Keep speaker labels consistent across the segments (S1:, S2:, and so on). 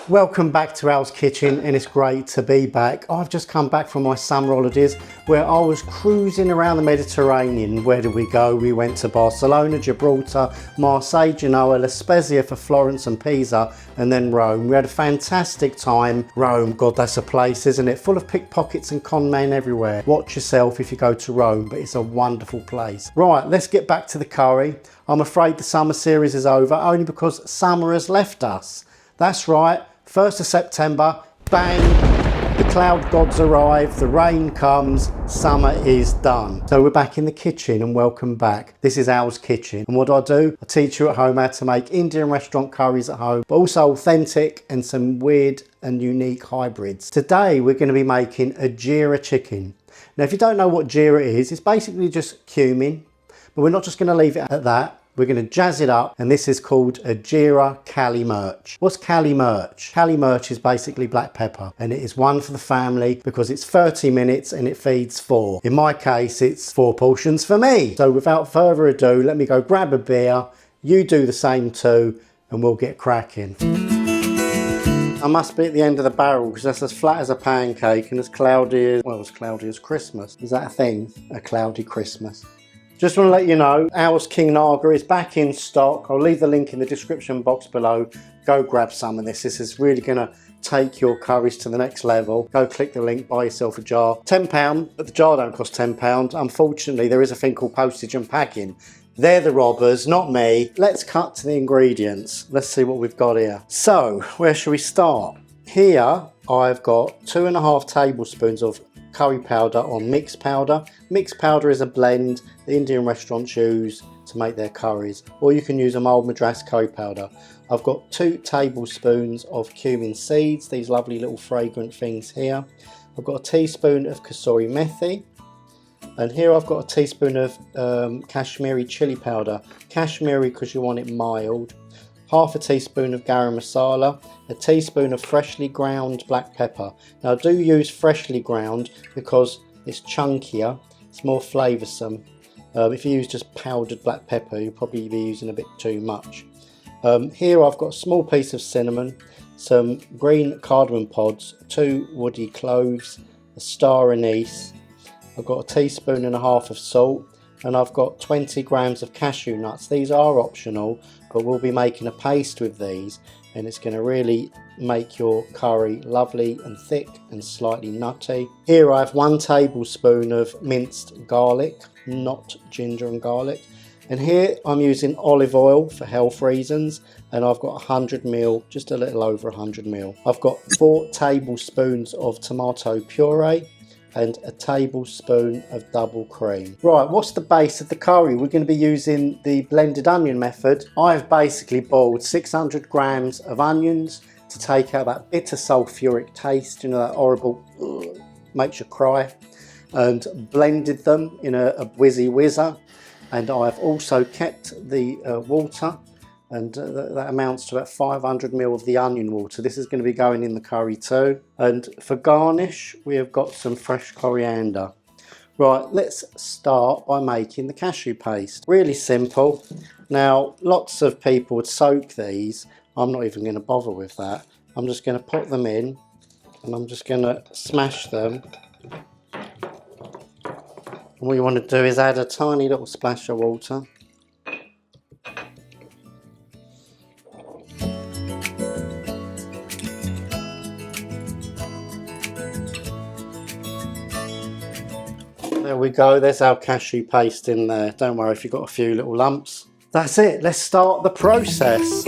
S1: Welcome back to Al's Kitchen, and it's great to be back. I've just come back from my summer holidays where I was cruising around the Mediterranean. Where did we go? We went to Barcelona, Gibraltar, Marseille, Genoa, La Spezia for Florence and Pisa, and then Rome. We had a fantastic time. Rome, God, that's a place, isn't it? Full of pickpockets and con men everywhere. Watch yourself if you go to Rome, but it's a wonderful place. Right, let's get back to the curry. I'm afraid the summer series is over only because summer has left us. That's right. 1st of September, bang, the cloud gods arrive, the rain comes, summer is done. So we're back in the kitchen, and welcome back. This is Al's Kitchen, and what do? I teach you at home how to make Indian restaurant curries at home, but also authentic and some weird and unique hybrids. Today we're going to be making a Jeera chicken. Now if you don't know what Jeera is, it's basically just cumin, but we're not just going to leave it at that. We're going to jazz it up, and this is called a Jeera Kalimirch. What's Kalimirch? Kalimirch is basically black pepper, and it is one for the family because it's 30 minutes and it feeds 4. In my case, it's 4 portions for me. So without further ado, let me go grab a beer. You do the same too, and we'll get cracking. I must be at the end of the barrel because that's as flat as a pancake and as cloudy as, well, as cloudy as Christmas. Is that a thing? A cloudy Christmas. Just want to let you know, Al's King Naga is back in stock. I'll leave the link in the description box below. Go grab some of this. This is really going to take your curries to the next level. Go click the link, buy yourself a jar. £10, but the jar don't cost £10. Unfortunately, there is a thing called postage and packing. They're the robbers, not me. Let's cut to the ingredients. Let's see what we've got here. So, where should we start? Here, I've got 2.5 tablespoons of curry powder or mixed powder. Mixed powder is a blend the Indian restaurants use to make their curries, or you can use a mild Madras curry powder. I've got 2 tablespoons of cumin seeds, these lovely little fragrant things here. I've got a teaspoon of Tsp Methi, and here I've got a teaspoon of Kashmiri chili powder. Kashmiri because you want it mild. Half a teaspoon of garam masala, a teaspoon of freshly ground black pepper. Now I do use freshly ground because it's chunkier, it's more flavoursome. If you use just powdered black pepper, you'll probably be using a bit too much. Here I've got a small piece of cinnamon, some green cardamom pods, 2 woody cloves, a star anise. I've got a teaspoon and a half of salt, and I've got 20 grams of cashew nuts. These are optional, but we'll be making a paste with these, and it's going to really make your curry lovely and thick and slightly nutty. Here I have 1 tablespoon of minced garlic, not ginger and garlic. And here I'm using olive oil for health reasons, and I've got 100 ml, just a little over 100 ml. I've got 4 tablespoons of tomato puree and a tablespoon of double cream. Right, what's the base of the curry? We're going to be using the blended onion method. I've basically boiled 600 grams of onions to take out that bitter sulfuric taste, you know, that horrible, makes you cry, and blended them in a whizzy whizzer. And I've also kept the water, and that amounts to about 500 ml of the onion water. This is going to be going in the curry too. And for garnish, we have got some fresh coriander. Right, let's start by making the cashew paste. Really simple. Now, lots of people would soak these. I'm not even going to bother with that. I'm just going to put them in, and I'm just going to smash them. And what you want to do is add a tiny little splash of water. There we go, there's our cashew paste in there. Don't worry if you've got a few little lumps. That's it, let's start the process.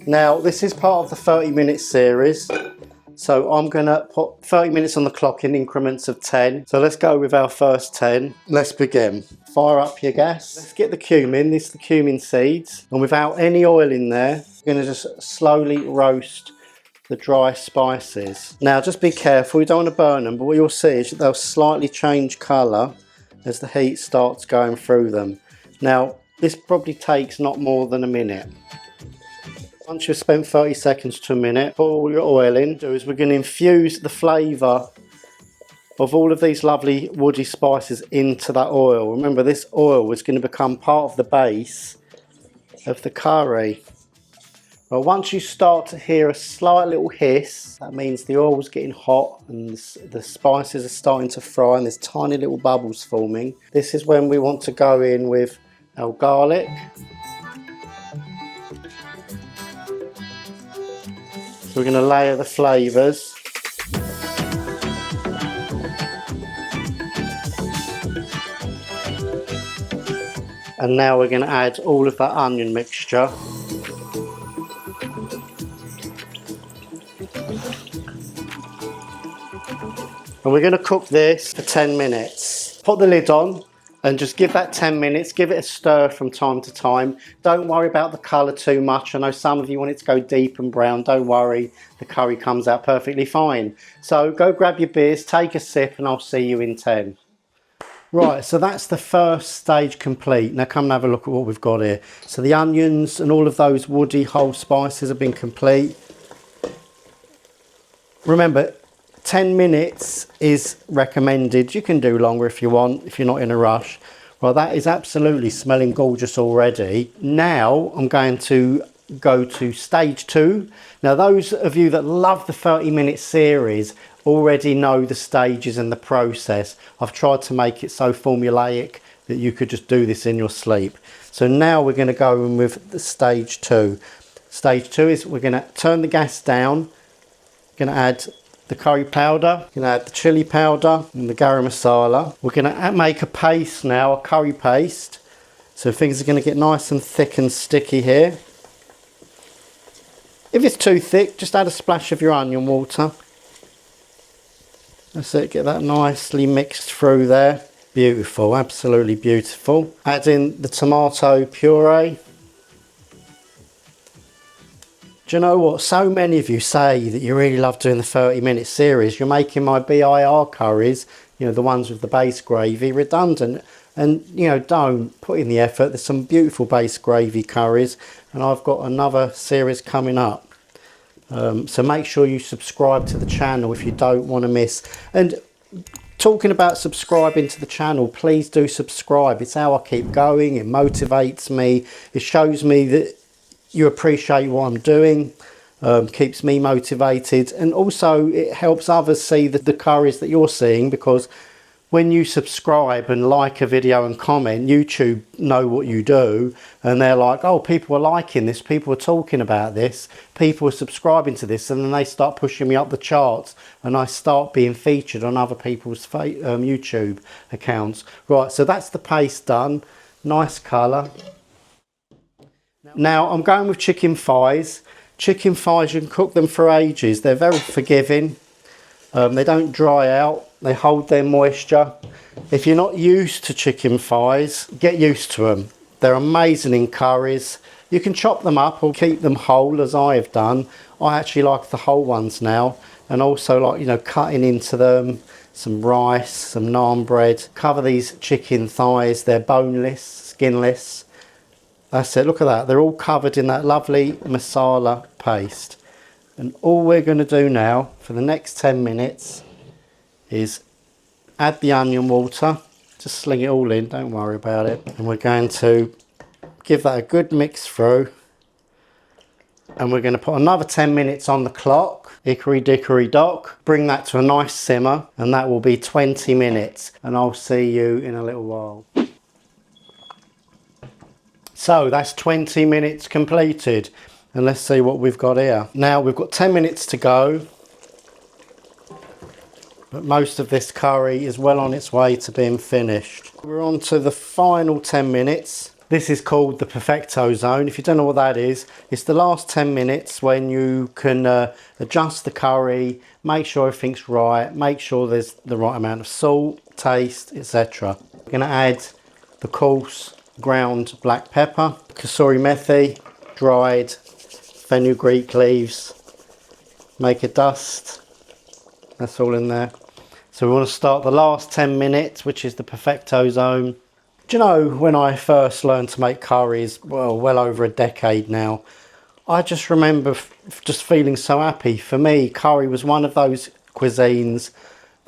S1: Now, this is part of the 30-minute series. So I'm going to put 30 minutes on the clock in increments of 10. So let's go with our first 10. Let's begin. Fire up your gas. Let's get the cumin. This is the cumin seeds. And without any oil in there, we're going to just slowly roast the dry spices. Now just be careful, you don't want to burn them, but what you'll see is they'll slightly change colour as the heat starts going through them. Now this probably takes not more than a minute. Once you've spent 30 seconds to a minute, put all your oil in. We're going to infuse the flavour of all of these lovely woody spices into that oil. Remember, this oil is going to become part of the base of the curry. Well, once you start to hear a slight little hiss, that means the oil's getting hot and the spices are starting to fry and there's tiny little bubbles forming. This is when we want to go in with our garlic. So we're going to layer the flavours. And now we're going to add all of that onion mixture. And we're going to cook this for 10 minutes. Put the lid on and just give that 10 minutes, give it a stir from time to time. Don't worry about the colour too much. I know some of you want it to go deep and brown. Don't worry, the curry comes out perfectly fine. So go grab your beers, take a sip, and I'll see you in 10. Right, so that's the first stage complete. Now come and have a look at what we've got here. So the onions and all of those woody whole spices have been complete. Remember, 10 minutes is recommended. You can do longer if you want, if you're not in a rush. Well, that is absolutely smelling gorgeous already. Now I'm going to go to stage 2. Now those of you that love the 30-minute series already know the stages and the process. I've tried to make it so formulaic that you could just do this in your sleep. So now we're going to go in with the stage 2. Stage 2 is we're going to turn the gas down, going to add the curry powder, we're going to add the chili powder and the garam masala. We're going to make a paste now, a curry paste. So things are going to get nice and thick and sticky here. If it's too thick, just add a splash of your onion water. That's it, get that nicely mixed through there. Beautiful, absolutely beautiful. Add in the tomato puree. Do you know what? So many of you say that you really love doing the 30-minute series. You're making my BIR curries, you know, the ones with the base gravy, redundant. And, you know, don't put in the effort. There's some beautiful base gravy curries. And I've got another series coming up. So make sure you subscribe to the channel if you don't want to miss. And talking about subscribing to the channel, please do subscribe. It's how I keep going. It motivates me. It shows me that you appreciate what I'm doing, keeps me motivated, and also it helps others see the curries that you're seeing, because when you subscribe and like a video and comment, YouTube know what you do, and they're like, oh, people are liking this, people are talking about this, people are subscribing to this, and then they start pushing me up the charts and I start being featured on other people's YouTube accounts. Right, so that's the paste done, nice colour. Now I'm going with chicken thighs. Chicken thighs, you can cook them for ages. They're very forgiving. They don't dry out. They hold their moisture. If you're not used to chicken thighs, get used to them. They're amazing in curries. You can chop them up or keep them whole, as I have done. I actually like the whole ones now, and also like, you know, cutting into them some rice, some naan bread. Cover these chicken thighs. They're boneless, skinless. That's it, look at that. They're all covered in that lovely masala paste. And all we're going to do now for the next 10 minutes is add the onion water. Just sling it all in, don't worry about it. And we're going to give that a good mix through. And we're going to put another 10 minutes on the clock. Hickory dickory dock. Bring that to a nice simmer, and that will be 20 minutes. And I'll see you in a little while. So that's 20 minutes completed, and let's see what we've got here. Now we've got 10 minutes to go, but most of this curry is well on its way to being finished. We're on to the final 10 minutes. This is called the perfecto zone. If you don't know what that is, it's the last 10 minutes when you can adjust the curry, make sure everything's right, make sure there's the right amount of salt, taste, etc. We're going to add the coarse ground black pepper, Tsp Methi, dried fenugreek leaves, make a dust. That's all in there. So we want to start the last 10 minutes, which is the perfecto zone. Do you know, when I first learned to make curries, well over a decade now, I just remember just feeling so happy. For me, curry was one of those cuisines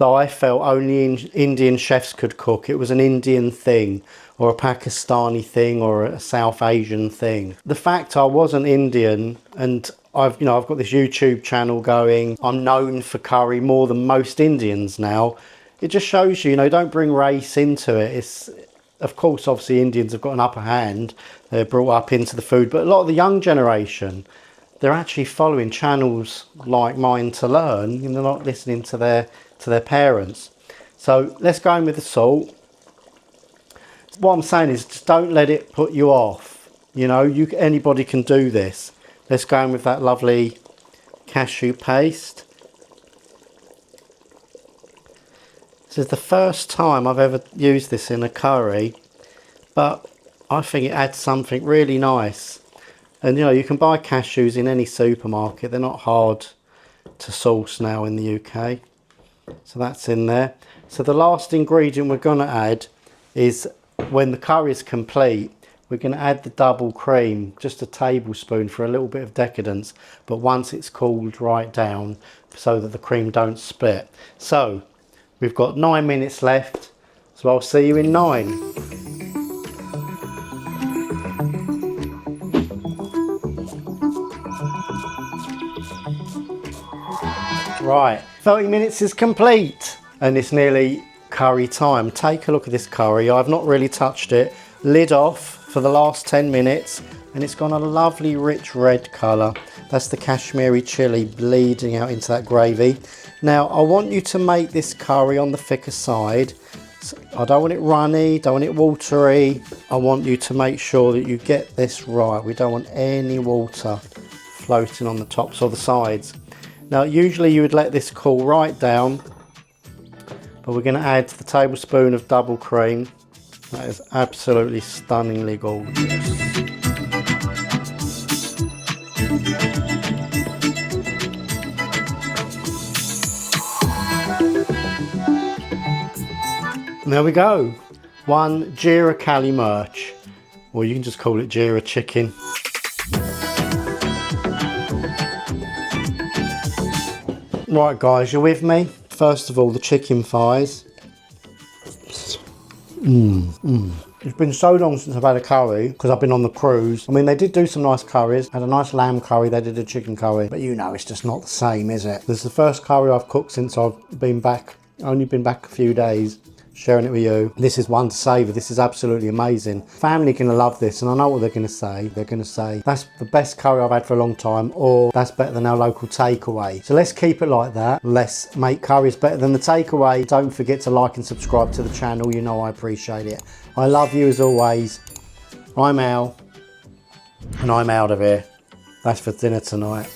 S1: that I felt only Indian chefs could cook. It was an Indian thing, or a Pakistani thing, or a South Asian thing. The fact I wasn't Indian, and I've got this YouTube channel going, I'm known for curry more than most Indians now. It just shows you, don't bring race into it. It's, of course, obviously Indians have got an upper hand. They're brought up into the food, but a lot of the young generation, they're actually following channels like mine to learn, and they're not listening to their parents. So let's go in with the salt. What I'm saying is, just don't let it put you off. Anybody can do this. Let's go in with that lovely cashew paste. This is the first time I've ever used this in a curry, but I think it adds something really nice. And you can buy cashews in any supermarket. They're not hard to source now in the UK. So that's in there. So the last ingredient we're going to add is, when the curry is complete, we're going to add the double cream, just a tablespoon for a little bit of decadence, but once it's cooled right down so that the cream don't split. So we've got 9 minutes left, so I'll see you in 9. Right, 30 minutes is complete and it's nearly curry time. Take a look at this curry. I've not really touched it. Lid off for the last 10 minutes and it's got a lovely rich red colour. That's the Kashmiri chilli bleeding out into that gravy. Now I want you to make this curry on the thicker side. I don't want it runny, don't want it watery. I want you to make sure that you get this right. We don't want any water floating on the tops or the sides. Now usually you would let this cool right down, but we're going to add the tablespoon of double cream. That is absolutely stunningly gorgeous. And there we go. One Jeera Kalimirch, or you can just call it Jeera Chicken. Right guys, you're with me? First of all, the chicken thighs. It's been so long since I've had a curry, because I've been on the cruise. I mean, they did do some nice curries. Had a nice lamb curry, they did a chicken curry. But it's just not the same, is it? This is the first curry I've cooked since I've been back. Only been back a few days, sharing it with you. This is one to savour. This is absolutely amazing. Family going to love this, and I know what they're going to say. They're going to say, that's the best curry I've had for a long time, or that's better than our local takeaway. So let's keep it like that. Let's make curries better than the takeaway. Don't forget to like and subscribe to the channel. I appreciate it. I love you as always. I'm Al, and I'm out of here. That's for dinner tonight.